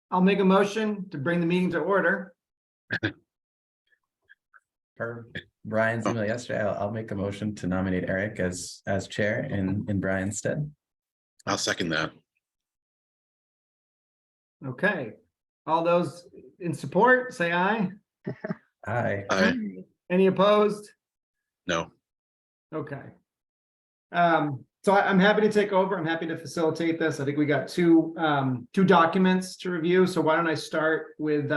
I'll make a motion to bring the meeting to order. Per Brian's email yesterday, I'll make a motion to nominate Eric as chair in Brian's stead. I'll second that. Okay. All those in support, say aye. Aye. Aye. Any opposed? No. Okay. So I'm happy to take over. I'm happy to facilitate this. I think we got two documents to review. So why don't I start with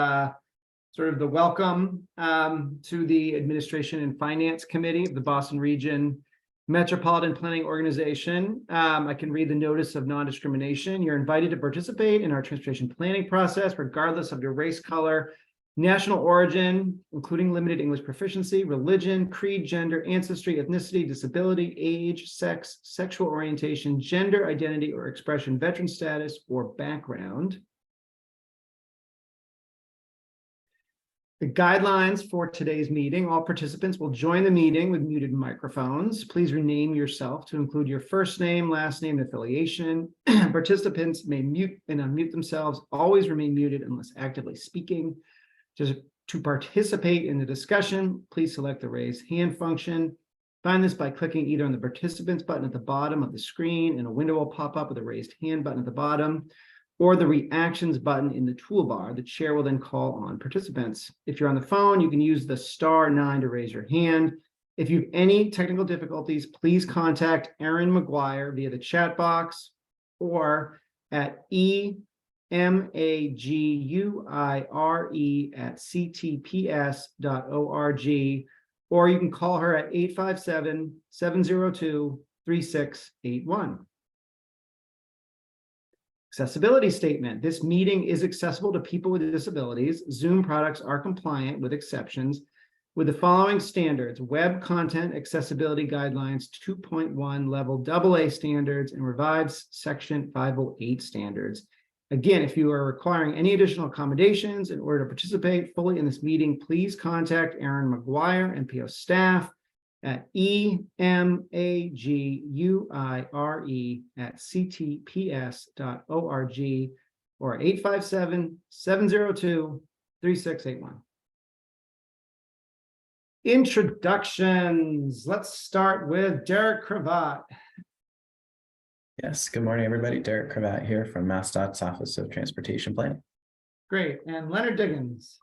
sort of the welcome to the Administration and Finance Committee of the Boston Region Metropolitan Planning Organization. I can read the notice of non-discrimination. You're invited to participate in our transportation planning process, regardless of your race, color, national origin, including limited English proficiency, religion, creed, gender, ancestry, ethnicity, disability, age, sex, sexual orientation, gender identity or expression, veteran status, or background. The guidelines for today's meeting: all participants will join the meeting with muted microphones. Please rename yourself to include your first name, last name, and affiliation. Participants may mute and unmute themselves. Always remain muted unless actively speaking. To participate in the discussion, please select the raise hand function. Find this by clicking either on the participants button at the bottom of the screen, and a window will pop up with a raised hand button at the bottom, or the reactions button in the toolbar. The chair will then call on participants. If you're on the phone, you can use the *9 to raise your hand. If you have any technical difficulties, please contact Erin McGuire via the chat box or at EMAGUIRE@ctps.org, or you can call her at 857-702-3681. Accessibility statement. This meeting is accessible to people with disabilities. Zoom products are compliant with exceptions with the following standards: Web Content Accessibility Guidelines 2.1 Level AA standards and revised Section 508 standards. Again, if you are requiring any additional accommodations in order to participate fully in this meeting, please contact Erin McGuire, MPO staff, at EMAGUIRE@ctps.org or 857-702-3681. Introductions. Let's start with Derek Cravat. Yes, good morning, everybody. Derek Cravat here from MassDOT's Office of Transportation Planning. Great. And Leonard Diggins.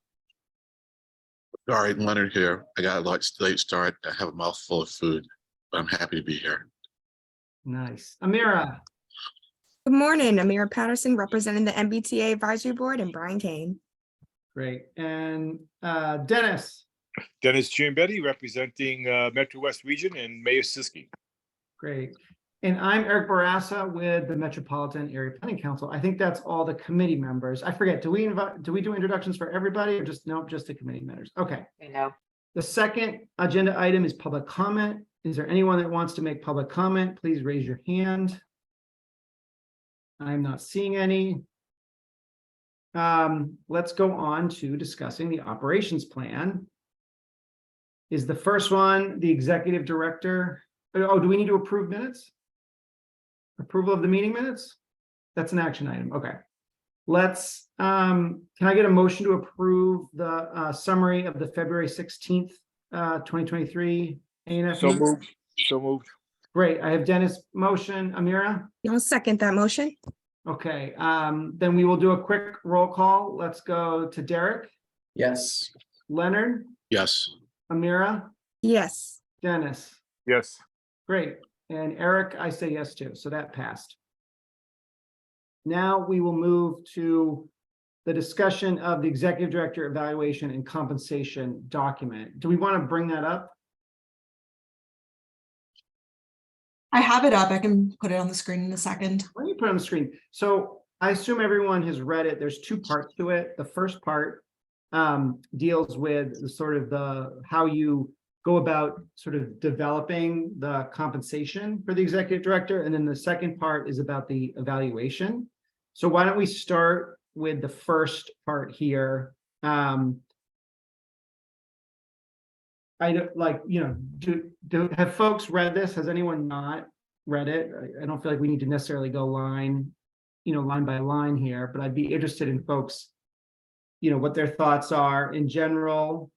All right, Leonard here. I got a late start. I have a mouthful of food, but I'm happy to be here. Nice. Amira. Good morning, Amira Patterson, representing the MBTA Advisory Board, and Brian Kane. Great. And Dennis. Dennis Giambetti, representing Metro West Region, and Mayor Siskey. Great. And I'm Eric Barassa with the Metropolitan Area Planning Council. I think that's all the committee members. I forget, do we do introductions for everybody, or just the committee members? Okay. I know. The second agenda item is public comment. Is there anyone that wants to make public comment? Please raise your hand. I'm not seeing any. Let's go on to discussing the operations plan. Is the first one the executive director? Oh, do we need to approve minutes? Approval of the meeting minutes? That's an action item. Okay. Let's, can I get a motion to approve the summary of the February 16th, 2023 A&F? So moved. So moved. Great. I have Dennis motion. Amira? I'll second that motion. Okay. Then we will do a quick roll call. Let's go to Derek, Yes. Leonard, Yes. Amira, Yes. Dennis. Yes. Great. And Eric, I say yes to, so that passed. Now we will move to the discussion of the executive director evaluation and compensation document. Do we want to bring that up? I have it up. I can put it on the screen in a second. Let me put it on the screen. So I assume everyone has read it. There's two parts to it. The first part deals with the sort of how you go about sort of developing the compensation for the executive director. And then the second part is about the evaluation. So why don't we start with the first part here? I don't like, have folks read this? Has anyone not read it? I don't feel like we need to necessarily go line line by line here, but I'd be interested in folks, what their thoughts are in general.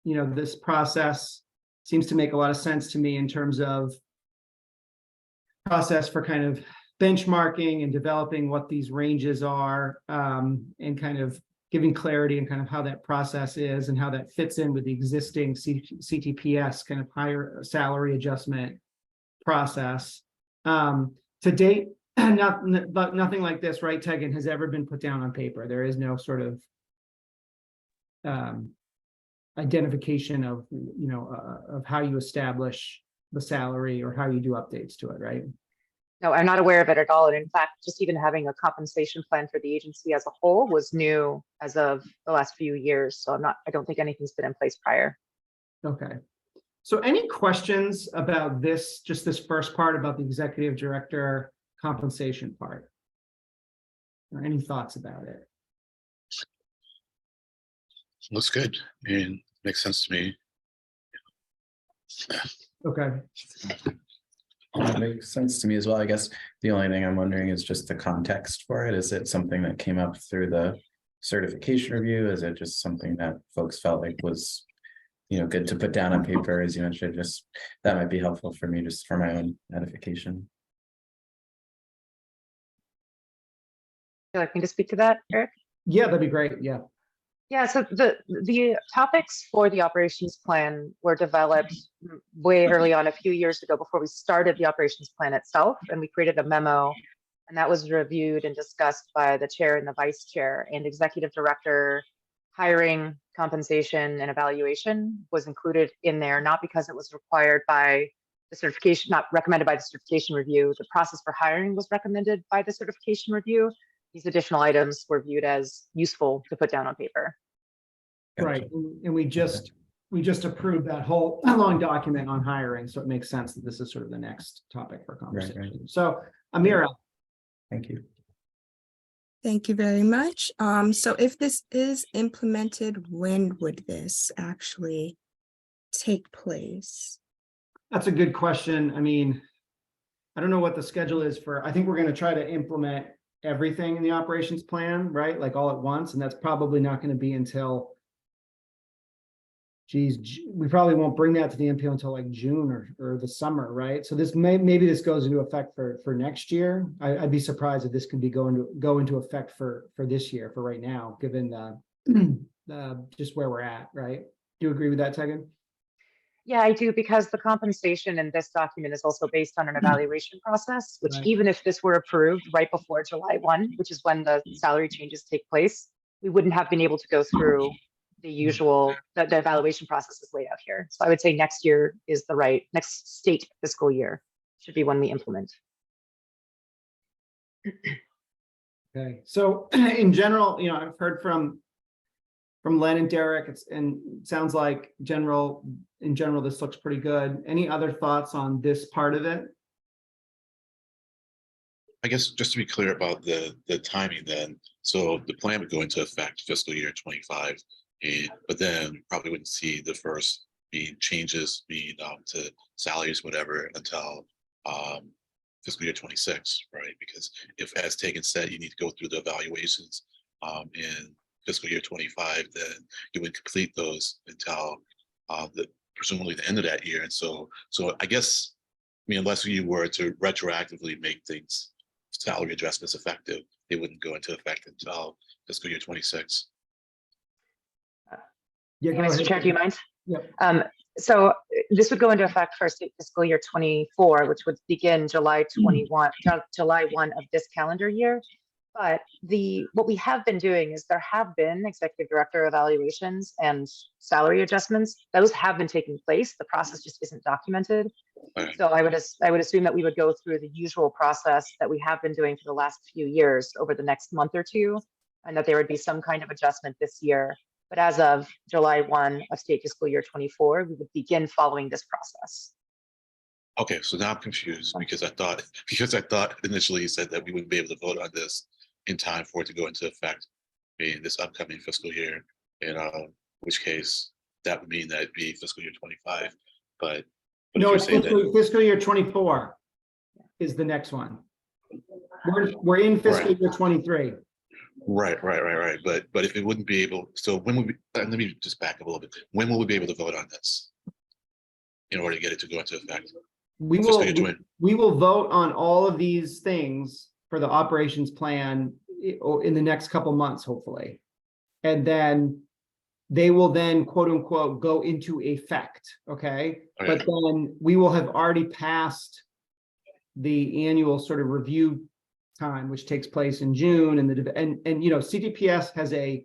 This process seems to make a lot of sense to me in terms of process for kind of benchmarking and developing what these ranges are, and kind of giving clarity and kind of how that process is and how that fits in with the existing CTPS kind of higher salary adjustment process. To date, nothing like this, right, Tegan, has ever been put down on paper. There is no sort of identification of, of how you establish the salary or how you do updates to it, right? No, I'm not aware of it at all. And in fact, just even having a compensation plan for the agency as a whole was new as of the last few years. So I don't think anything's been in place prior. Okay. So any questions about this, just this first part about the executive director compensation part? Or any thoughts about it? Looks good and makes sense to me. Okay. That makes sense to me as well. I guess the only thing I'm wondering is just the context for it. Is it something that came up through the certification review? Is it just something that folks felt like was, good to put down on paper, as you mentioned? Just that might be helpful for me, just for my own edification. Would you like me to speak to that, Eric? Yeah, that'd be great. Yeah. Yeah, so the topics for the operations plan were developed way early on, a few years ago, before we started the operations plan itself, and we created a memo, and that was reviewed and discussed by the chair and the vice chair, and executive director hiring, compensation, and evaluation was included in there, not because it was required by the certification, not recommended by the certification review. The process for hiring was recommended by the certification review. These additional items were viewed as useful to put down on paper. Right. And we just approved that whole long document on hiring. So it makes sense that this is sort of the next topic for conversation. Right. So Amira. Thank you. Thank you very much. So if this is implemented, when would this actually take place? That's a good question. I mean, I don't know what the schedule is for, I think we're going to try to implement everything in the operations plan, right? Like all at once. And that's probably not going to be until, we probably won't bring that to the MPO until like June or the summer, right? So this maybe this goes into effect for next year. I'd be surprised if this could be go into effect for this year, for right now, given just where we're at, right? Do you agree with that, Tegan? Yeah, I do, because the compensation in this document is also based on an evaluation process, which Right. even if this were approved right before July 1, which is when the salary changes take place, we wouldn't have been able to go through the usual, the evaluation process is laid out here. So I would say next year is next state fiscal year should be when we implement. Okay, so in general, I've heard from Len and Derek, and it sounds like in general, this looks pretty good. Any other thoughts on this part of it? I guess just to be clear about the timing then, so the plan would go into effect fiscal year 25, but then probably wouldn't see the first changes to salaries, whatever, until fiscal year 26, right? Because if, as Tegan said, you need to go through the evaluations in fiscal year 25, then you would complete those until presumably the end of that year. And so I guess, unless you were to retroactively make things, salary adjustments effective, they wouldn't go into effect until fiscal year 26. Yeah, go Mr. ahead. Chair, do you mind? Yep. So this would go into effect for state fiscal year 24, which would begin July 1 of this calendar year. But what we have been doing is there have been executive director evaluations and salary adjustments. Those have been taking place. The process just isn't documented. Right. So I would assume that we would go through the usual process that we have been doing for the last few years over the next month or two, and that there would be some kind of adjustment this year. But as of July 1 of state fiscal year 24, we would begin following this process. Okay, so now I'm confused because I thought initially you said that we wouldn't be able to vote on this in time for it to go into effect in this upcoming fiscal year, in which case that would mean that it'd be fiscal year 25. But No, if it's you're saying that, fiscal year 24 is the next one. we're in fiscal Right. year 23. Right. But if it wouldn't be able, so when would we, let me just back up a little bit. When will we be able to vote on this? In order to get it to go into effect? We Fiscal will, year 20 we will vote on all of these things for the operations plan in the next couple months, hopefully. And then they will then quote unquote go into effect, okay? But then we will have already passed the annual sort of review time, which takes place in June, and you know, CTPS has a,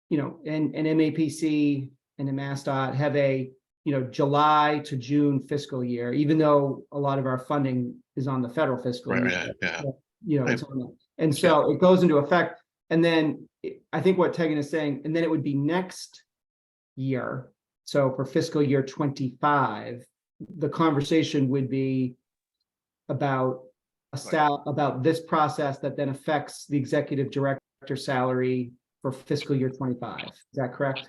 you know, and MAPC and MassDOT have a, you know, July to June fiscal year, even though a lot of our funding is on the federal fiscal year. Right, yeah. You know, it's on the, and so it goes into effect. And then I think what Tegan is saying, and then it would be next year. So for fiscal year 25, the conversation would be about about this process that then affects the executive director salary for fiscal year 25. Is that correct?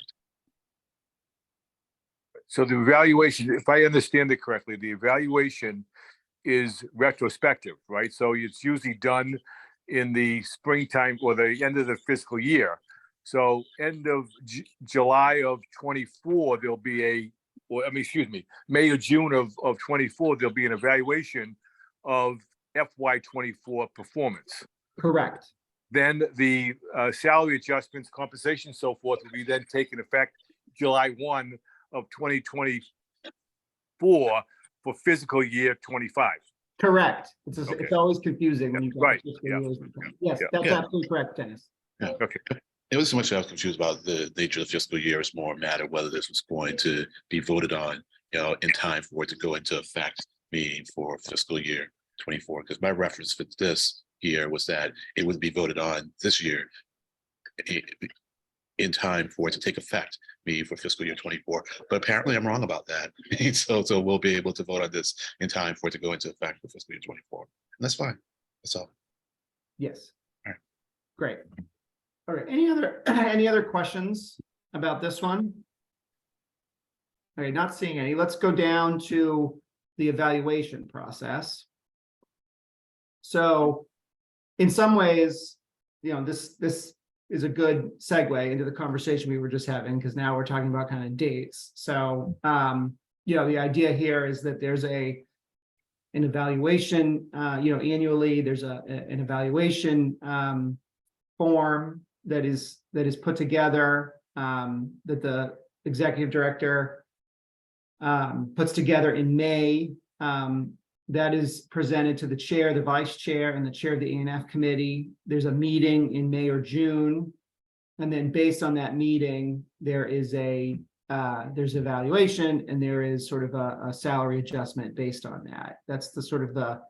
So the evaluation, if I understand it correctly, the evaluation is retrospective, right? So it's usually done in the springtime or the end of the fiscal year. So end of July of 24, there'll be May or June of 24, there'll be an evaluation of FY 24 performance. Correct. Then the salary adjustments, compensation, so forth will be then taken effect July 1 of 2024 for fiscal year 25. Correct. It's Okay. always confusing when you. Right, Yes, yeah. that's Yeah. absolutely correct, Dennis. Okay. It was so much I was confused about the nature of the fiscal year. It's more a matter of whether this was going to be voted on, you know, in time for it to go into effect, meaning for fiscal year 24. Because my reference for this year was that it would be voted on this year in time for it to take effect, meaning for fiscal year 24. But apparently I'm wrong about that. So we'll be able to vote on this in time for it to go into effect for fiscal year 24. And that's fine. That's all. Yes. All right. Great. All right, any other questions about this one? All right, not seeing any. Let's go down to the evaluation process. So in some ways, you know, this is a good segue into the conversation we were just having, because now we're talking about kind of dates. So, you know, the idea here is that there's an evaluation, you know, annually, there's an evaluation form that is put together, that the executive director puts together in May, that is presented to the chair, the vice chair, and the chair of the A&F committee. There's a meeting in May or June, and then based on that meeting, there is there's evaluation, and there is sort of a salary adjustment based on that. That's the sort of the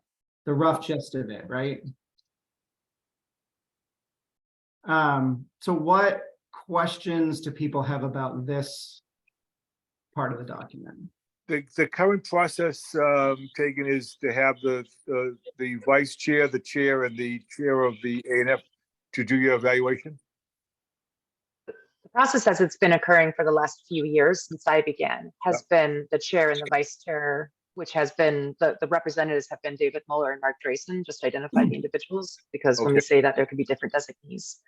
rough gist of it, right? So what questions do people have about this part of the document? The current process taken is to have the vice chair, the chair, and the chair of the A&F to do your evaluation? The process as it's been occurring for the last few years since I began has been the chair and the vice chair, which has been the representatives have been David Muller and Mark Drayson, just to identify the individuals, because when we say that, there could be different designees.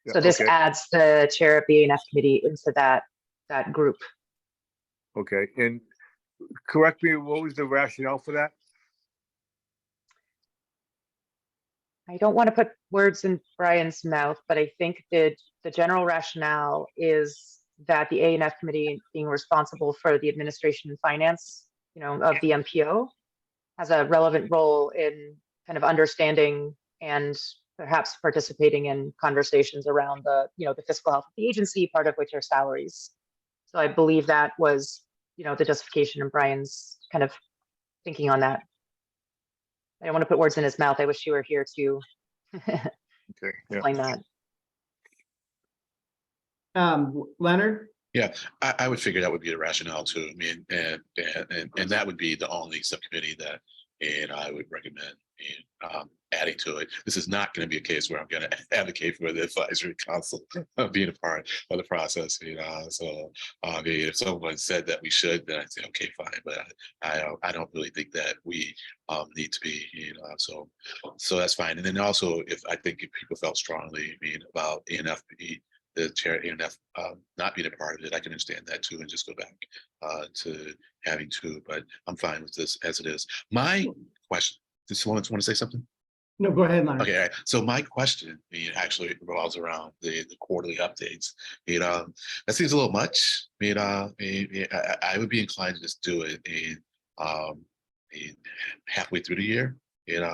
So this adds the chair of the A&F committee into that group. Okay, and correct me, what was the rationale for that? I don't want to put words in Brian's mouth, but I think that the general rationale is that the A&F committee, being responsible for the administration and finance, you know, of the MPO, has a relevant role in kind of understanding and perhaps participating in conversations around the, you know, the fiscal health of the agency, part of which are salaries. So I believe that was, you know, the justification in Brian's kind of thinking on that. I don't want to put words in his mouth. I wish you were here to explain that. Leonard? Yeah, I would figure that would be the rationale too. I mean, and that would be the only subcommittee that and I would recommend adding to it. This is not going to be a case where I'm going to advocate for the advisory council being a part of the process. So if someone said that we should, then I'd say okay, fine. But I don't really think that we need to be. So that's fine. And then also, if people felt strongly about ENFP, the chair ENF not being a part of it, I can understand that too, and just go back to having two. But I'm fine with this as it is. My question. Does someone want to say something? No, go ahead, Lonnie. Okay, all right. So my question actually revolves around the quarterly updates. That seems a little much. I would be inclined to just do it in halfway through the year. And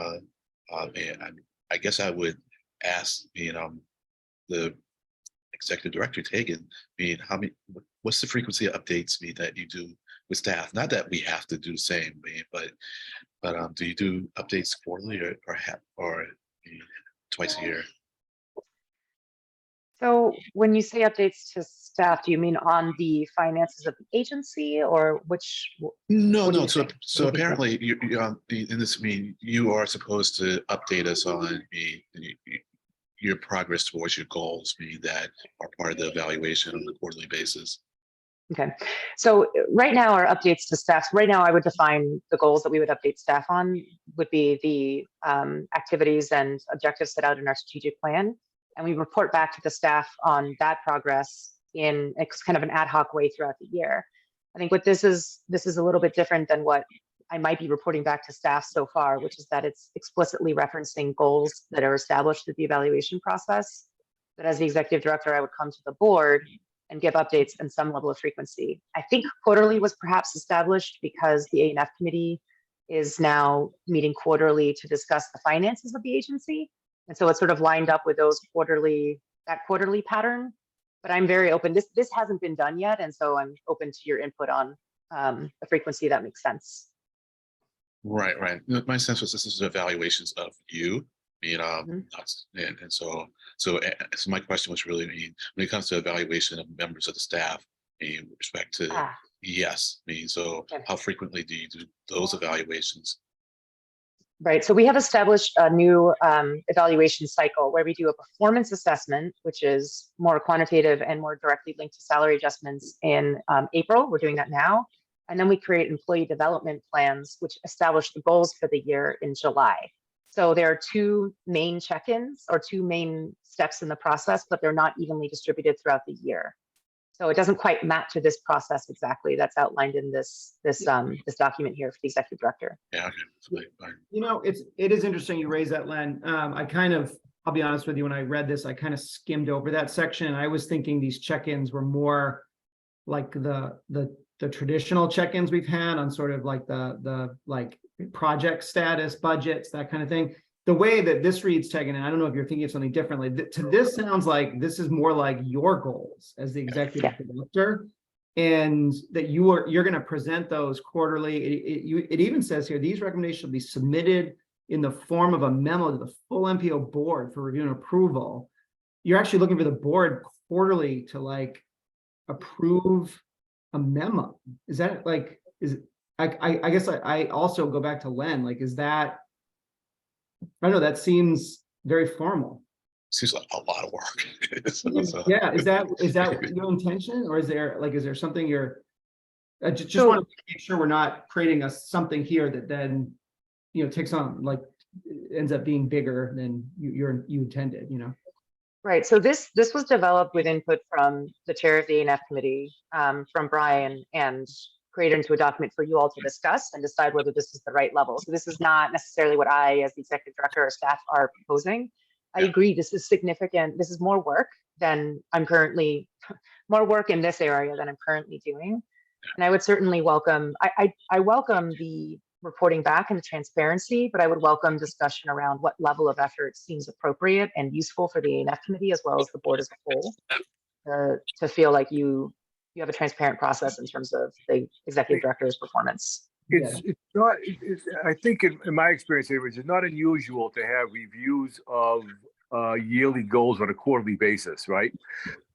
I guess I would ask the executive director Tegan, what's the frequency of updates that you do with staff? Not that we have to do the same, but do you do updates quarterly or twice a year? So when you say updates to staff, do you mean on the finances of the agency, or which? No. What do you So think? apparently, you in this you are supposed to update us on your progress towards your goals, that are part of the evaluation on a quarterly basis. Okay, so right now our updates to staff, right now I would define the goals that we would update staff on would be the activities and objectives set out in our strategic plan. And we report back to the staff on that progress in kind of an ad hoc way throughout the year. I think what this is a little bit different than what I might be reporting back to staff so far, which is that it's explicitly referencing goals that are established through the evaluation process. That as the executive director, I would come to the board and give updates in some level of frequency. I think quarterly was perhaps established because the A&F committee is now meeting quarterly to discuss the finances of the agency. And so it's sort of lined up with that quarterly pattern. But I'm very open. This hasn't been done yet. And so I'm open to your input on a frequency that makes sense. Right. My sense was this is evaluations of you. And so my question was really when it comes to evaluation of members of the staff with respect to yes. How frequently do you do those evaluations? Right. So we have established a new evaluation cycle where we do a performance assessment, which is more quantitative and more directly linked to salary adjustments in April. We're doing that now. And then we create employee development plans, which establish the goals for the year in July. So there are two main check-ins or two main steps in the process, but they're not evenly distributed throughout the year. So it doesn't quite map to this process exactly that's outlined in this document here for the executive director. Yeah, okay. It is interesting you raise that, Len. I'll be honest with you, when I read this, I kind of skimmed over that section. I was thinking these check-ins were more like the traditional check-ins we've had on sort of like the project status, budgets, that kind of thing. The way that this reads, Tegan, and I don't know if you're thinking of something differently, to this sounds like this is more like your goals as the executive director, and that you're going to present those quarterly. It even says here, these recommendations will be submitted in the form of a memo to the full MPO board for review and approval. You're actually looking for the board quarterly to approve a memo. Is that I guess I also go back to Len, is that, I don't know, that seems very formal. Seems like a lot of work. Yeah, is that your intention, or is there something you're want to make sure we're not creating something here that then takes on ends up being bigger than you intended, Right. So this was developed with input from the chair of the A&F committee, from Brian, and created into a document for you all to discuss and decide whether this is the right level. So this is not necessarily what I, as the executive director or staff, are proposing. I agree, this is significant. This is more work in this area than I'm currently doing. And I would certainly welcome, I welcome the reporting back and the transparency, but I would welcome discussion around what level of effort seems appropriate and useful for the A&F committee as well as the board as a whole, to feel like you have a transparent process in terms of the executive director's performance. I think in my experience, it's not unusual to have reviews of yearly goals on a quarterly basis, right?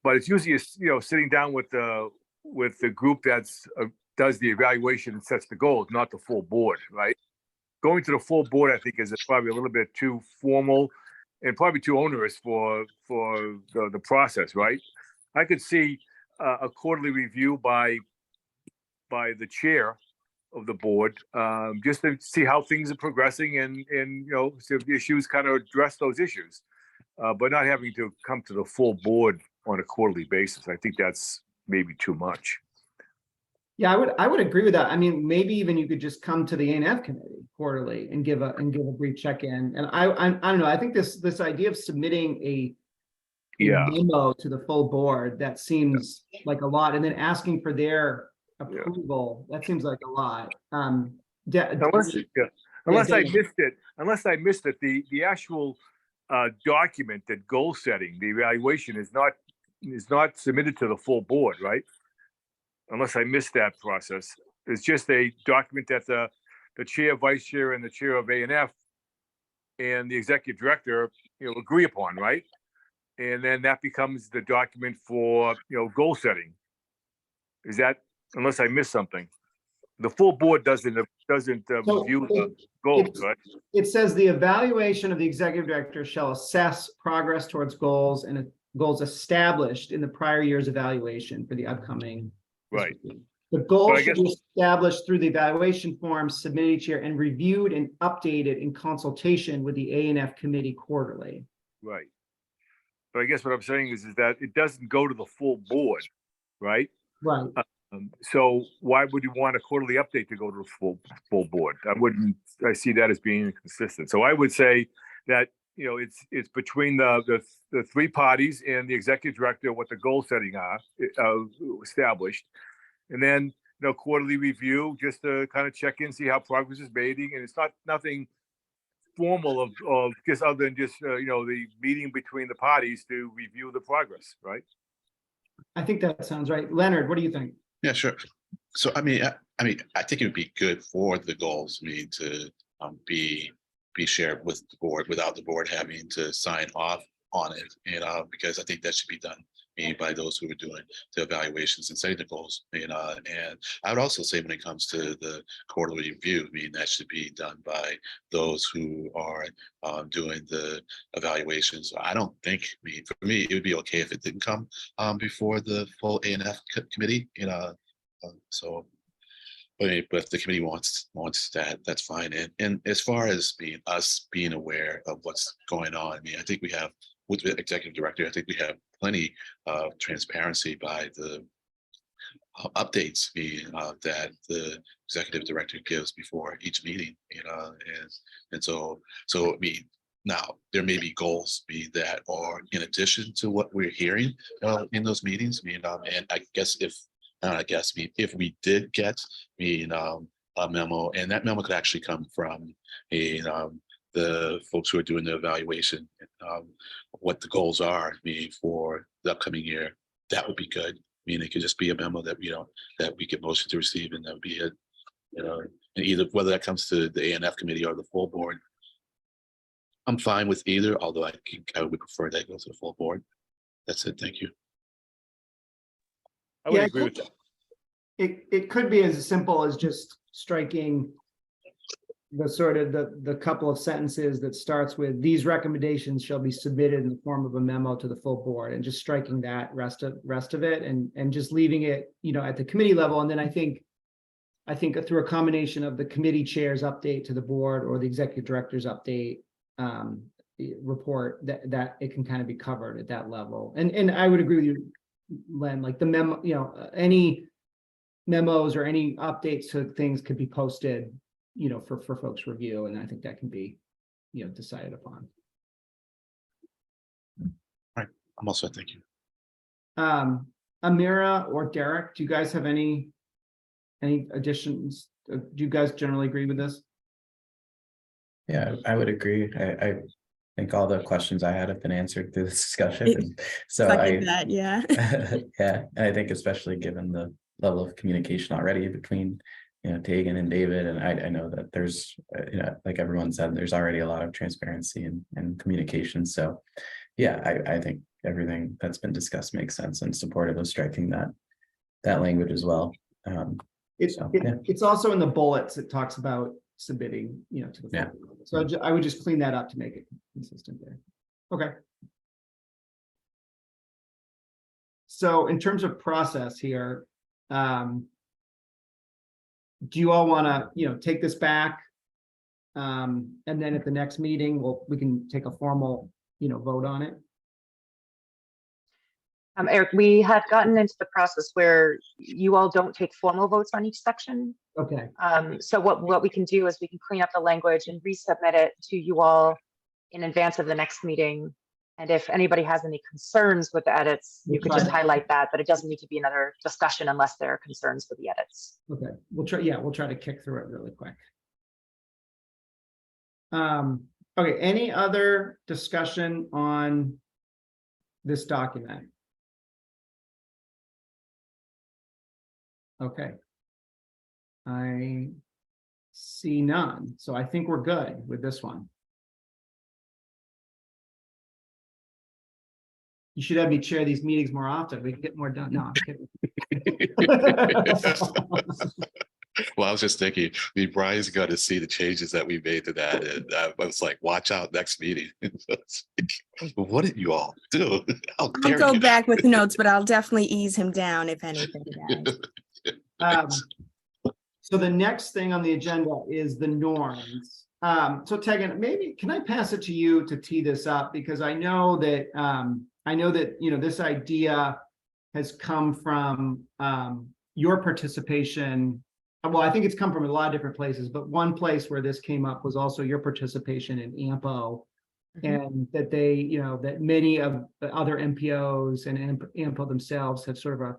But it's usually sitting down with the group that's does the evaluation and sets the goals, not the full board, right? going to the full board, I think, is probably a little bit too formal and probably too onerous for the process, right? I could see a quarterly review by the chair of the board, just to see how things are progressing and you know, see if the issues kind of address those issues, but not having to come to the full board on a quarterly basis. I think that's maybe too much. Yeah, I would agree with that. I mean, maybe even you could just come to the ANF committee quarterly and give a brief check-in. And I don't know, I think this idea of submitting a Yeah. memo to the full board, that seems like a lot, and then asking for their approval, that seems like a lot. Unless I missed it, the actual document, that goal setting, the evaluation is not submitted to the full board, right? Unless I missed that process. It's just a document that the chair, vice chair, and the chair of ANF and the executive director, you know, agree upon, right? And then that becomes the document for, you know, goal setting. Is that, unless I missed something? The full board doesn't review the goals, right? It says the evaluation of the executive director shall assess progress towards goals and goals established in the prior year's evaluation for the upcoming. Right. The goal But I should guess- be established through the evaluation form submitted each year and reviewed and updated in consultation with the ANF committee quarterly. Right. But I guess what I'm saying is that it doesn't go to the full board, right? Right. So why would you want a quarterly update to go to the full board? I see that as being inconsistent. So I would say that, you know, it's between the three parties and the executive director, what the goal setting are established. And then, you know, quarterly review, just to kind of check in, see how progress is made. And it's nothing formal of just other than just, you know, the meeting between the parties to review the progress, right? I think that sounds right. Leonard, what do you think? Yeah, sure. So I mean, I think it would be good for the goals, to be shared with the board without the board having to sign off on it. And because I think that should be done by those who are doing the evaluations and setting the goals. And I would also say when it comes to the quarterly review, that should be done by those who are doing the evaluations. I don't think, for me, it would be okay if it didn't come before the full ANF committee. So, but if the committee wants that, that's fine. And as far as being aware of what's going on, I think we have, with the executive director, I think we have plenty of transparency by the updates that the executive director gives before each meeting, and so now there may be goals that are in addition to what we're hearing in those meetings. And I guess if we did get a memo, and that memo could actually come from the folks who are doing the evaluation, what the goals are for the upcoming year, that would be good. It could just be a memo that we get motion to receive, and that would be it. And either whether that comes to the ANF committee or the full board, I'm fine with either. Although I would prefer that goes to the full board. That's it. Thank you. I would agree with that. It could be as simple as just striking the sort of the couple of sentences that starts with "these recommendations shall be submitted in the form of a memo to the full board," and just striking that rest of it, and just leaving it, at the committee level. And then I think through a combination of the committee chair's update to the board or the executive director's update report, that it can kind of be covered at that level. And I would agree with you, Len, like the memo, any memos or any updates to things could be posted, for folks' review, and I think that can be, decided upon. All right, I'm all set. Thank you. Amira or Derek, do you guys have any additions? Do you guys generally agree with this? Yeah, I would agree. I think all the questions I had have been answered through this discussion. And so Yeah. yeah, and I think especially given the level of communication already between Tegan and David, and I know that there's like everyone said, there's already a lot of transparency and communication. So yeah, I think everything that's been discussed makes sense, and supportive of striking that language as well. It's also in the bullets. It talks about submitting, to the. Yeah. full. So I would just clean that up to make it consistent there. Okay. So in terms of process here, do you all want to, take this back? And then at the next meeting, we can take a formal, vote on it. Eric, we had gotten into the process where you all don't take formal votes on each section. Okay, So what we can do is we can clean up the language and resubmit it to you all in advance of the next meeting. And if anybody has any concerns with the edits, you could just highlight that, but it doesn't need to be another discussion unless there are concerns with the edits. okay, we'll try to kick through it really quick. Okay, any other discussion on this document? Okay. I see none, so I think we're good with this one. You should have me chair these meetings more often. We can get more done. No, I'm kidding. Well, I was just thinking, Brian's got to see the changes that we made to that, and I was like, watch out next meeting. What did you all do? How I'll dare go you? back with notes, but I'll definitely ease him down if anything. guys. So the next thing on the agenda is the norms. So Tegan, maybe can I pass it to you to tee this up, because I know that this idea has come from your participation. Well, I think it's come from a lot of different places, but one place where this came up was also your participation in AMPO. And that that many of the other MPOs and AMPO themselves have sort of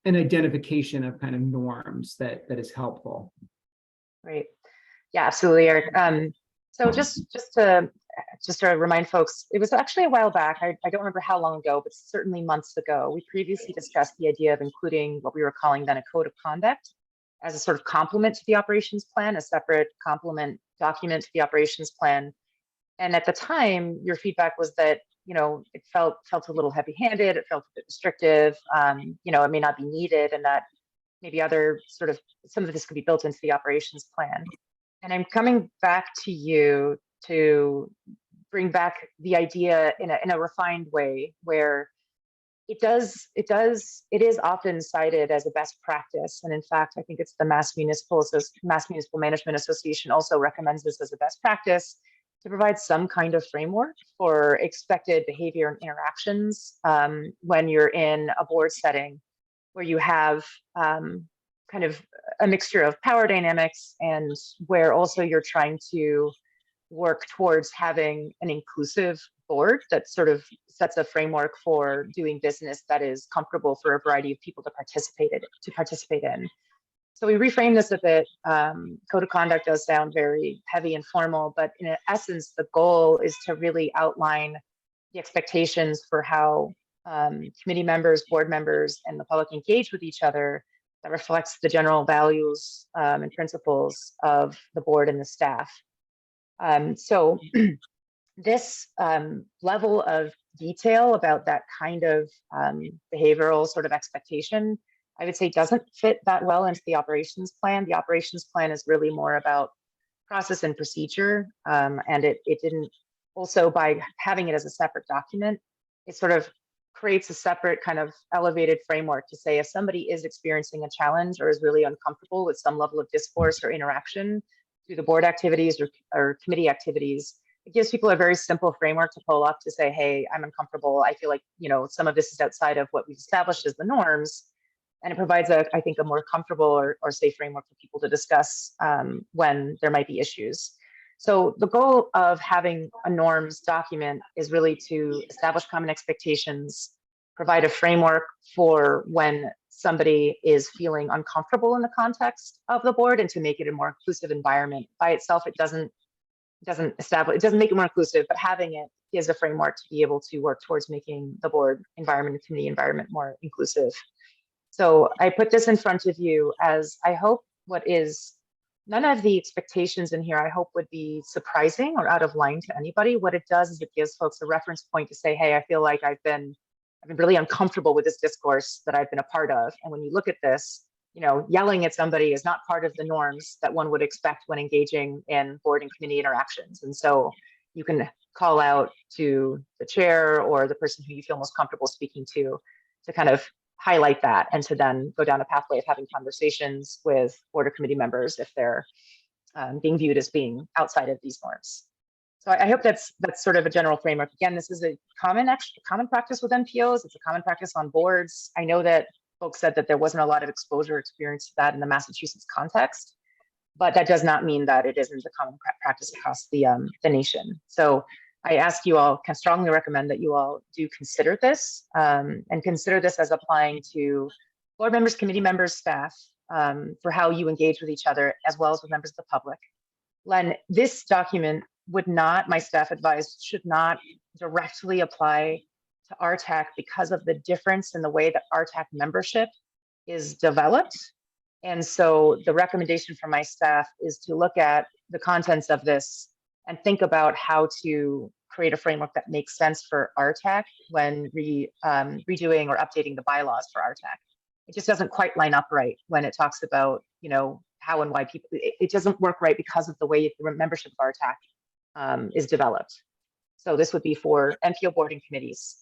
an identification of kind of norms that is helpful. Right. Yeah, absolutely, Eric. So just to remind folks, it was actually a while back. I don't remember how long ago, but certainly months ago, we previously discussed the idea of including what we were calling then a code of conduct as a sort of complement to the operations plan, a separate complement document to the operations plan. And at the time, your feedback was that, it felt a little heavy-handed, it felt a bit restrictive, it may not be needed, and that maybe some of this could be built into the operations plan. And I'm coming back to you to bring back the idea in a refined way, where it is often cited as a best practice. And in fact, I think it's the Mass Municipal Management Association also recommends this as a best practice, to provide some kind of framework for expected behavior and interactions when you're in a board setting where you have kind of a mixture of power dynamics, and where also you're trying to work towards having an inclusive board that sort of sets a framework for doing business that is comfortable for a variety of people to participate in. So we reframe this a bit. Code of conduct does sound very heavy and formal, but in essence, the goal is to really outline the expectations for how committee members, board members, and the public engage with each other that reflects the general values and principles of the board and the staff. So this level of detail about that kind of behavioral sort of expectation, I would say, doesn't fit that well into the operations plan. The operations plan is really more about process and procedure, and it didn't, also by having it as a separate document, it sort of creates a separate kind of elevated framework to say if somebody is experiencing a challenge or is really uncomfortable with some level of discourse or interaction through the board activities or committee activities, it gives people a very simple framework to pull up to say, hey, I'm uncomfortable. I feel like, some of this is outside of what we've established as the norms. And it provides I think a more comfortable or safe framework for people to discuss when there might be issues. So the goal of having a norms document is really to establish common expectations, provide a framework for when somebody is feeling uncomfortable in the context of the board, and to make it a more inclusive environment. By itself, it doesn't make it more inclusive, but having it gives a framework to be able to work towards making the board environment and community environment more inclusive. So I put this in front of you as I hope none of the expectations in here I hope would be surprising or out of line to anybody. What it does is it gives folks a reference point to say, hey, I feel like I've been really uncomfortable with this discourse that I've been a part of. And when you look at this, yelling at somebody is not part of the norms that one would expect when engaging in board and committee interactions. And so you can call out to the chair or the person who you feel most comfortable speaking to kind of highlight that, and to then go down a pathway of having conversations with board or committee members if they're being viewed as being outside of these norms. So I hope that's sort of a general framework. Again, this is a common practice with NPOs. It's a common practice on boards. I know that folks said that there wasn't a lot of exposure or experience to that in the Massachusetts context, but that does not mean that it isn't a common practice across the nation. So I ask you all, can strongly recommend that you all do consider this, and consider this as applying to board members, committee members, staff, for how you engage with each other, as well as with members of the public. Len, this document would not, my staff advised, should not directly apply to RTAC because of the difference in the way that RTAC membership is developed. And so the recommendation from my staff is to look at the contents of this and think about how to create a framework that makes sense for RTAC when redoing or updating the bylaws for RTAC. It just doesn't quite line up right when it talks about, how and why people, it doesn't work right because of the way the membership of RTAC is developed. So this would be for NPO board and committees,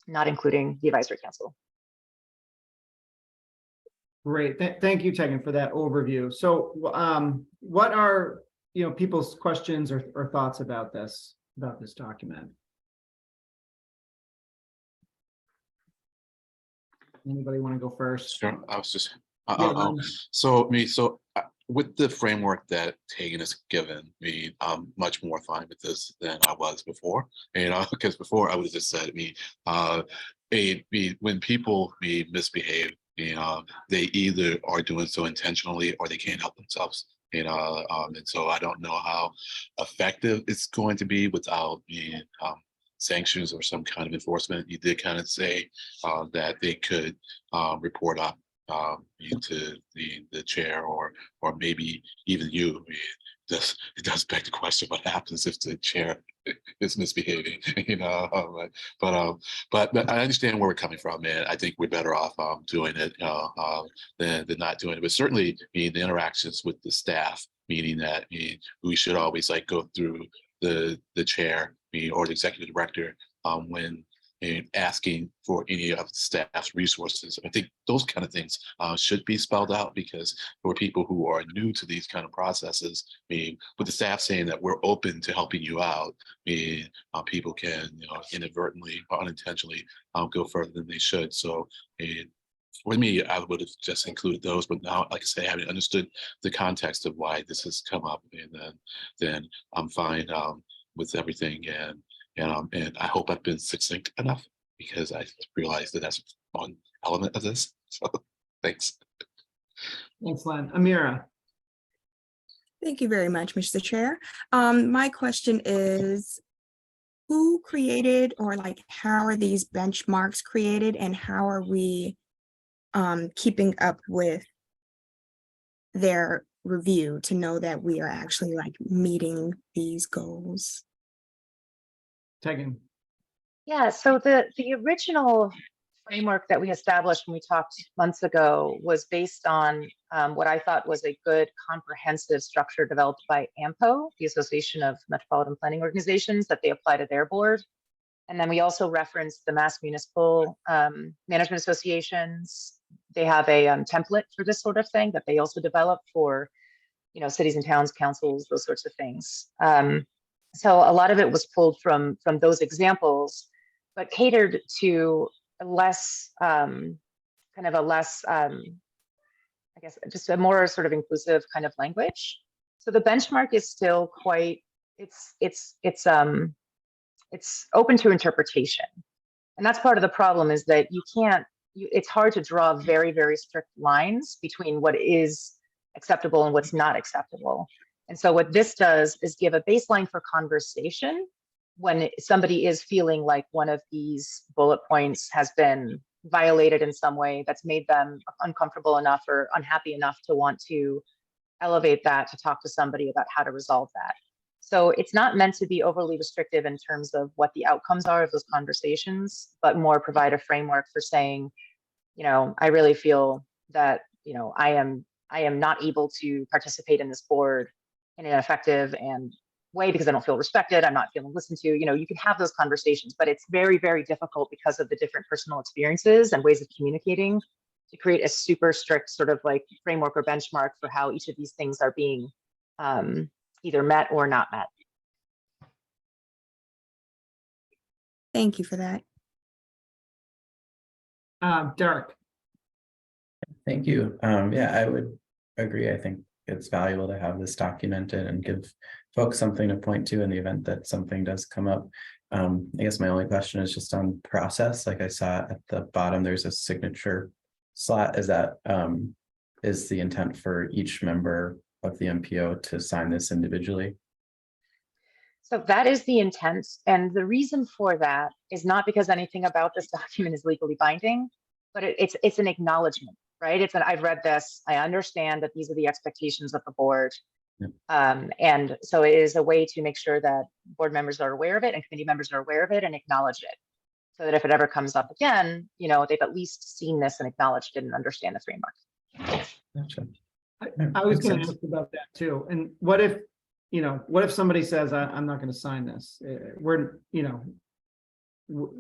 not including the advisory council. Great. Thank you, Tegan, for that overview. So what are, people's questions or thoughts about this document? Anybody want to go first? Sure, I was just, Yeah, Len. with the framework that Tegan has given me, I'm much more fine with this than I was before. Because before I would have just said, when people misbehave, they either are doing so intentionally or they can't help themselves. And so I don't know how effective it's going to be without being sanctions or some kind of enforcement. You did kind of say that they could report up to the chair or maybe even you. It does beg the question: what happens if the chair is misbehaving? But I understand where we're coming from, and I think we're better off doing it than not doing it. But certainly, the interactions with the staff, meaning that we should always go through the chair or the executive director when asking for any of the staff's resources. I think those kind of things should be spelled out, because for people who are new to these kind of processes, with the staff saying that we're open to helping you out, people can inadvertently or unintentionally go further than they should. So for me, I would have just included those, but now, like I say, having understood the context of why this has come up, and then I'm fine with everything, and I hope I've been succinct enough, because I realize that that's one element of this. So thanks. Thanks, Len. Amira. Thank you very much, Mr. Chair. My question is, who created, or how are these benchmarks created, and how are we keeping up with their review to know that we are actually meeting these goals? Tegan. Yeah, so the original framework that we established when we talked months ago was based on what I thought was a good comprehensive structure developed by AMPO, the Association of Metropolitan Planning Organizations, that they apply to their board. And then we also referenced the Mass Municipal Management Associations. They have a template for this sort of thing that they also develop for, cities and towns, councils, those sorts of things. So a lot of it was pulled from those examples, but catered to a less, I guess, just a more sort of inclusive kind of language. So the benchmark is still quite, it's open to interpretation. And that's part of the problem, is that it's hard to draw very, very strict lines between what is acceptable and what's not acceptable. And so what this does is give a baseline for conversation when somebody is feeling like one of these bullet points has been violated in some way that's made them uncomfortable enough or unhappy enough to want to elevate that to talk to somebody about how to resolve that. So it's not meant to be overly restrictive in terms of what the outcomes are of those conversations, but more provide a framework for saying, I really feel that I am not able to participate in this board in an effective and way because I don't feel respected. I'm not feeling listened to. You can have those conversations, but it's very, very difficult because of the different personal experiences and ways of communicating to create a super strict sort of like framework or benchmark for how each of these things are being either met or not met. Thank you for that. Derek. Thank you. Yeah, I would agree. I think it's valuable to have this documented and give folks something to point to in the event that something does come up. I guess my only question is just on process. Like I saw at the bottom, there's a signature slot. Is that is the intent for each member of the MPO to sign this individually? So that is the intent. And the reason for that is not because anything about this document is legally binding, but it's an acknowledgement, right? I've read this, I understand that these are the expectations of the board. Yep. And so it is a way to make sure that board members are aware of it and committee members are aware of it and acknowledge it. So that if it ever comes up again, they've at least seen this and acknowledged it and understand the framework. Gotcha. I was Makes going to sense. ask about that too. And what if somebody says, I'm not going to sign this?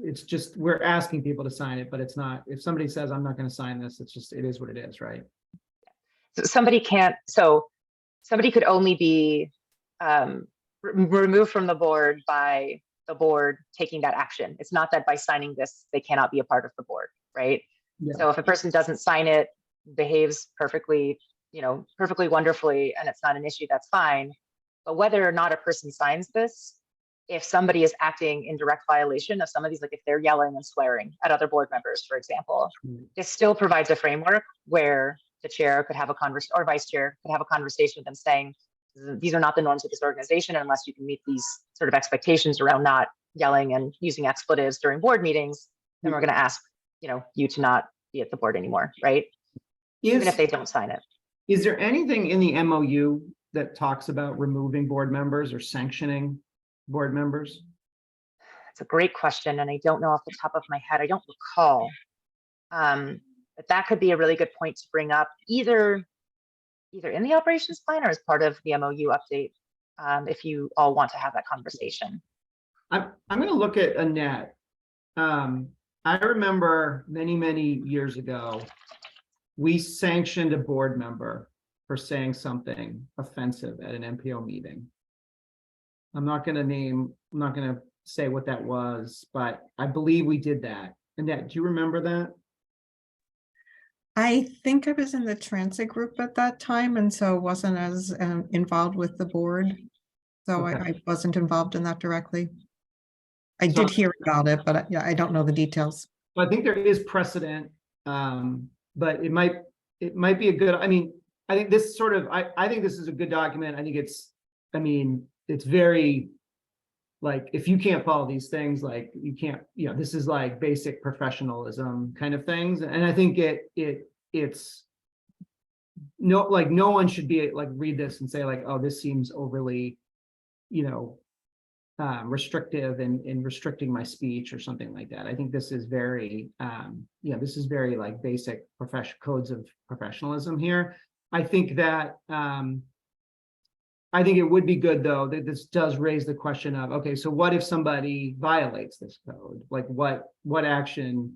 It's just, we're asking people to sign it, but it's not, if somebody says, I'm not going to sign this, it is what it is, right? So somebody could only be removed from the board by the board taking that action. It's not that by signing this, they cannot be a part of the board, right? Yeah. So if a person doesn't sign it, behaves perfectly, perfectly wonderfully, and it's not an issue, that's fine. But whether or not a person signs this, if somebody is acting in direct violation of some of these, like if they're yelling and swearing at other board members, for example, this still provides a framework where the chair could have a conversation or vice chair could have a conversation with them saying, these are not the norms of this organization unless you can meet these sort of expectations around not yelling and using expletives during board meetings, then we're going to ask, you to not be at the board anymore, right? Even if they don't sign it. Is there anything in the MOU that talks about removing board members or sanctioning board members? It's a great question, and I don't know off the top of my head. I don't recall. But that could be a really good point to bring up, either in the operations plan or as part of the MOU update, if you all want to have that conversation. I'm going to look at Annette. I remember many years ago, we sanctioned a board member for saying something offensive at an MPO meeting. I'm not going to say what that was, but I believe we did that. Annette, do you remember that? I think I was in the transit group at that time, and so wasn't as involved with the board. So Okay. I wasn't involved in that directly. I So- did hear about it, but I don't know the details. I think there is precedent, but it might be a good, I think this sort of, I think this is a good document. I think it's very, like, if you can't follow these things, like you can't, this is like basic professionalism kind of things. And I think it's no one should be like, read this and say like, oh, this seems overly, restrictive and restricting my speech or something like that. I think this is very, this is very like basic codes of professionalism here. I think that, I think it would be good though, that this does raise the question of, okay, so what if somebody violates this code? Like what action,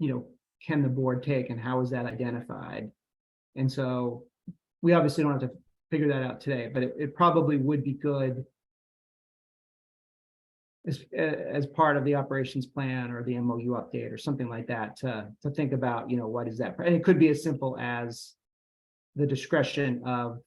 can the board take and how is that identified? And so we obviously don't have to figure that out today, but it probably would be good as part of the operations plan or the MOU update or something like that to think about, what is that? And it could be as simple as the discretion of,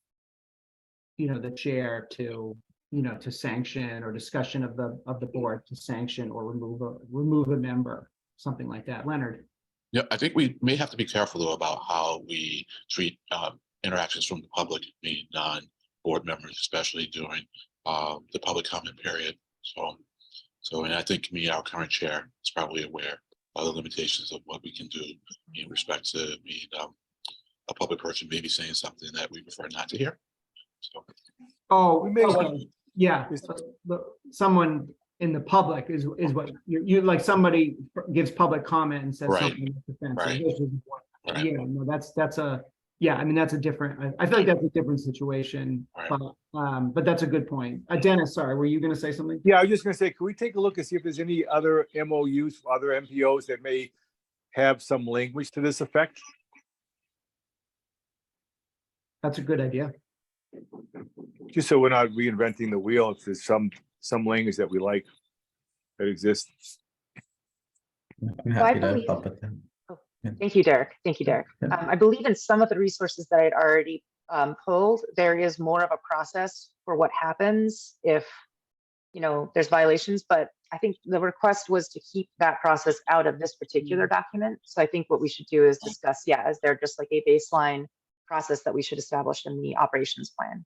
the chair to, to sanction, or discussion of the board to sanction or remove a member, something like that. Leonard. Yeah, I think we may have to be careful though about how we treat interactions from the public, being non-board members, especially during the public comment period. And I think our current chair is probably aware of the limitations of what we can do in respect to being a public person maybe saying something that we prefer not to hear. So, Yeah. Someone in the public is what you like. Somebody gives public comment and says Right. something that's offensive. Right. Yeah, no, that's Yeah, I mean, that's a different, I feel like that's a different situation, Right. but that's a good point. Dennis, sorry, were you gonna say something? Yeah, I was just gonna say, can we take a look and see if there's any other MOUs, other MPOs that may have some language to this effect? That's a good idea. Just so we're not reinventing the wheel, if there's some language that we like that exists. I'm Well, I happy to believe- help with that. Thank you, Derek. Thank you, Derek. Yeah. I believe in some of the resources that I'd already pulled, there is more of a process for what happens if, there's violations, but I think the request was to keep that process out of this particular document. So I think what we should do is discuss, is there just like a baseline process that we should establish in the operations plan?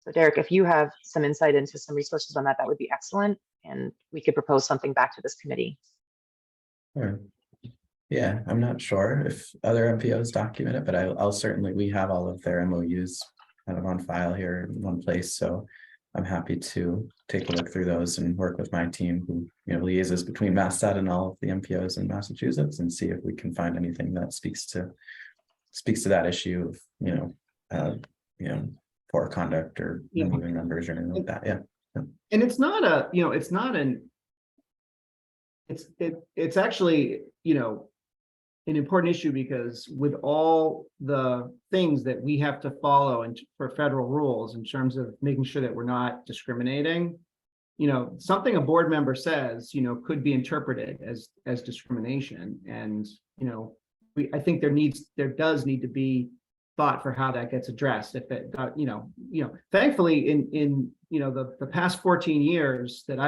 So Derek, if you have some insight into some resources on that, that would be excellent. And we could propose something back to this committee. Sure. Yeah, I'm not sure if other MPOs document it, but I'll certainly, we have all of their MOUs kind of on file here in one place, so I'm happy to take a look through those and work with my team who, liaises between MassDOT and all of the MPOs in Massachusetts and see if we can find anything that speaks to that issue of, poor conduct or Yeah. removing numbers or anything like that. Yeah. And it's not a, it's not it's actually, an important issue because with all the things that we have to follow and for federal rules in terms of making sure that we're not discriminating, something a board member says, could be interpreted as discrimination. And, I think there does need to be thought for how that gets addressed. If it, thankfully in the past 14 years that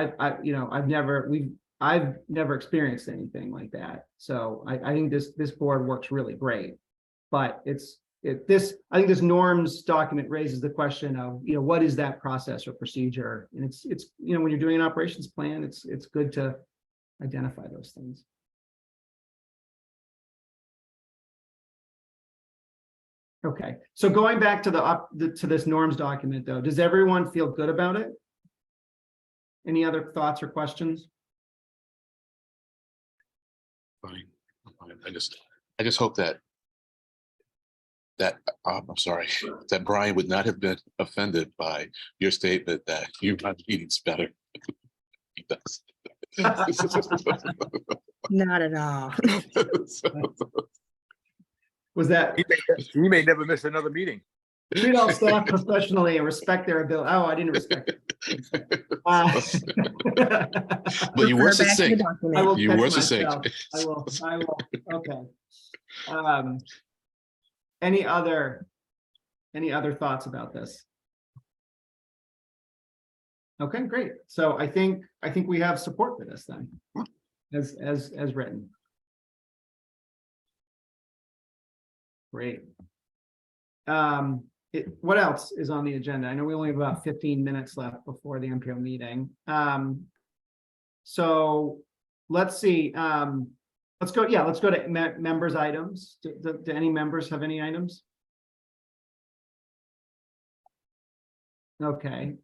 I've never experienced anything like that. So I think this board works really great. But I think this norms document raises the question of, what is that process or procedure? And it's when you're doing an operations plan, it's good to identify those things. Okay, so going back to to this norms document though, does everyone feel good about it? Any other thoughts or questions? Fine. I just hope that I'm sorry, that Brian would not have been offended by your statement that you run meetings better. He does. Not at all. Was that He may never miss another meeting. treat all staff professionally and respect their ability? Oh, I didn't respect it. But you were Refer back to the succinct. document. I will You catch were myself. succinct. I will, okay. Any other thoughts about this? Okay, great. So I think we have support for this then, as written. Great. What else is on the agenda? I know we only have about 15 minutes left before the MPO meeting. So let's see. Let's go to members' items. Do any members have any items? Okay.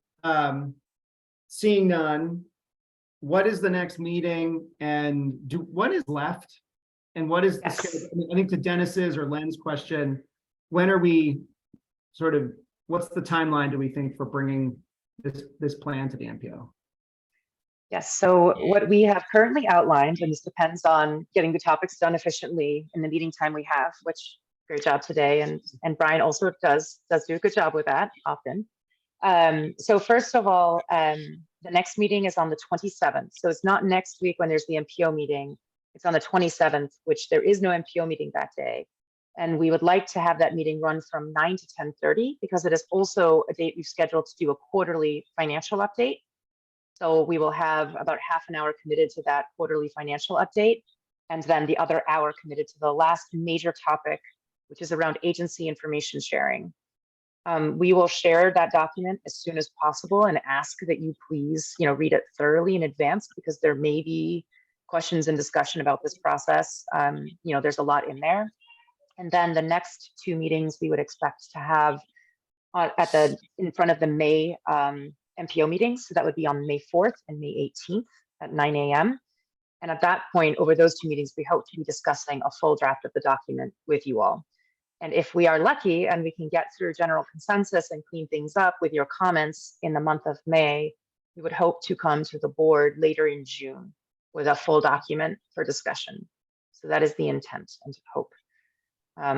Seeing none, what is the next meeting and what is left? And what is the Yes. schedule? I think to Dennis's or Len's question, when are we what's the timeline do we think for bringing this plan to the MPO? Yes, so what we have currently outlined, and this depends on getting the topics done efficiently in the meeting time we have, which great job today, and Brian also does do a good job with that often. So first of all, the next meeting is on the 27th. So it's not next week when there's the MPO meeting. It's on the 27th, which there is no MPO meeting that day. And we would like to have that meeting run from 9 to 10:30 because it is also a date we've scheduled to do a quarterly financial update. So we will have about half an hour committed to that quarterly financial update. And then the other hour committed to the last major topic, which is around agency information sharing. We will share that document as soon as possible and ask that you please, read it thoroughly in advance because there may be questions and discussion about this process. There's a lot in there. And then the next two meetings we would expect to have in front of the May MPO meetings. So that would be on May 4th and May 18th at 9 a.m. And at that point, over those two meetings, we hope to be discussing a full draft of the document with you all. And if we are lucky and we can get through general consensus and clean things up with your comments in the month of May, we would hope to come to the board later in June with a full document for discussion. So that is the intent and hope.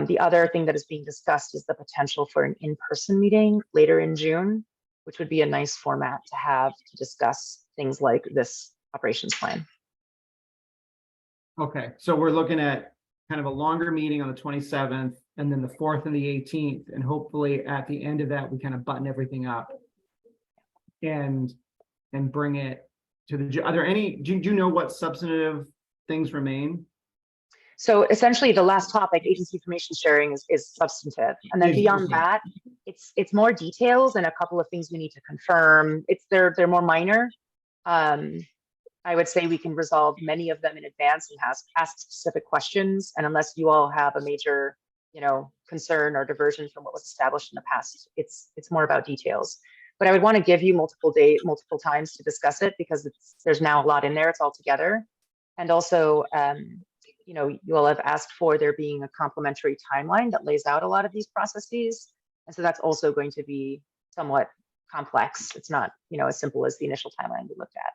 The other thing that is being discussed is the potential for an in-person meeting later in June, which would be a nice format to have to discuss things like this operations plan. Okay, so we're looking at kind of a longer meeting on the 27th and then the 4th and the 18th. And hopefully at the end of that, we kind of button everything up and bring it to the, are there any, do you know what substantive things remain? So essentially, the last topic, agency information sharing, is substantive. And then Is- beyond okay. that, it's more details and a couple of things we need to confirm. They're more minor. I would say we can resolve many of them in advance and ask specific questions. And unless you all have a major, concern or diversion from what was established in the past, it's more about details. But I would want to give you multiple times to discuss it because there's now a lot in there. It's all together. And also, you all have asked for there being a complementary timeline that lays out a lot of these processes. And so that's also going to be somewhat complex. It's not, as simple as the initial timeline we looked at.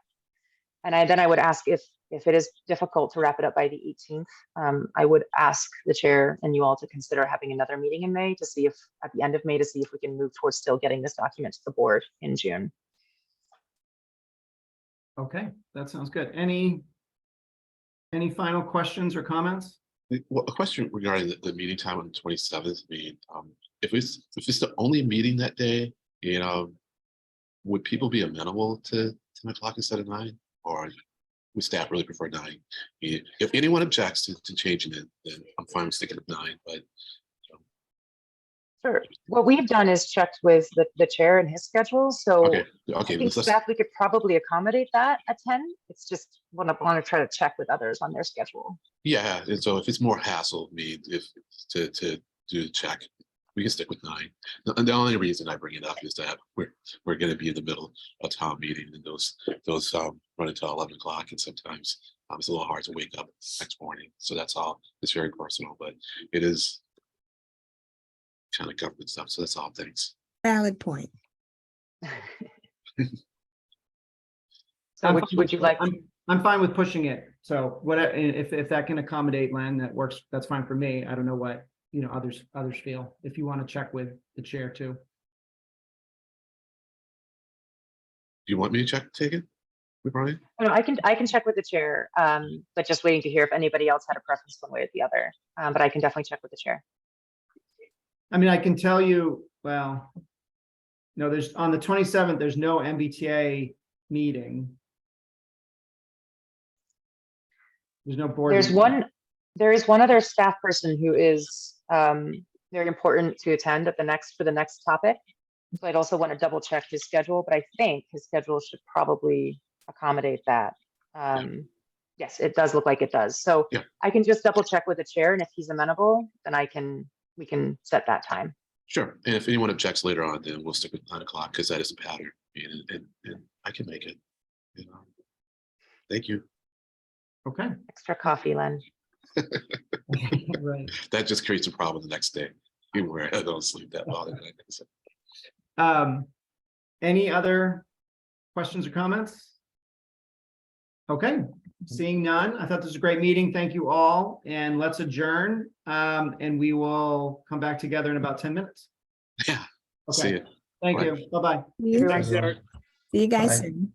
And then I would ask if it is difficult to wrap it up by the 18th, I would ask the chair and you all to consider having another meeting in May to see if, at the end of May, to see if we can move towards still getting this document to the board in June. Okay, that sounds good. Any final questions or comments? Well, a question regarding the meeting time on the 27th. I mean, if it's the only meeting that day, would people be amenable to 10 o'clock instead of 9? Or would staff really prefer 9? If anyone objects to changing it, then I'm fine with sticking with 9. But Sure. What we've done is checked with the chair and his schedule. So okay, I think let's staff, we could probably accommodate that at 10. It's just want to try to check with others on their schedule. yeah. And so if it's more hassle, if to do the check, we can stick with 9. And the only reason I bring it up is that we're going to be in the middle of town meeting, and those run until 11 o'clock, and sometimes it's a little hard to wake up next morning. So that's all. It's very personal, but it is kind of government stuff. So that's all. Thanks. Valid point. So would you like? I'm fine with pushing it. So whatever, if that can accommodate Len, that works. That's fine for me. I don't know what others feel. If you want to check with the chair too. Do you want me to take it with Brian? No, I can check with the chair, but just waiting to hear if anybody else had a preference one way or the other. But I can definitely check with the chair. I mean, I can tell you, well, no, there's on the 27th, there's no MBTA meeting. There's no board. meeting. There is one other staff person who is very important to attend for the next topic. So I'd also want to double check his schedule, but I think his schedule should probably accommodate that. Yes, it does look like it does. So yeah. I can just double check with the chair, and if he's amenable, then we can set that time. Sure. And if anyone objects later on, then we'll stick with 9 o'clock because that is a pattern, and I can make it. Thank you. Okay. Extra coffee, Len. Right. That just creates a problem the next day. Where I don't sleep that well. Any other questions or comments? Okay, seeing none. I thought this was a great meeting. Thank you all, and let's adjourn. And we will come back together in about 10 minutes. Yeah. Okay. See you. Thank Bye. you. Bye-bye. See you guys Bye. soon.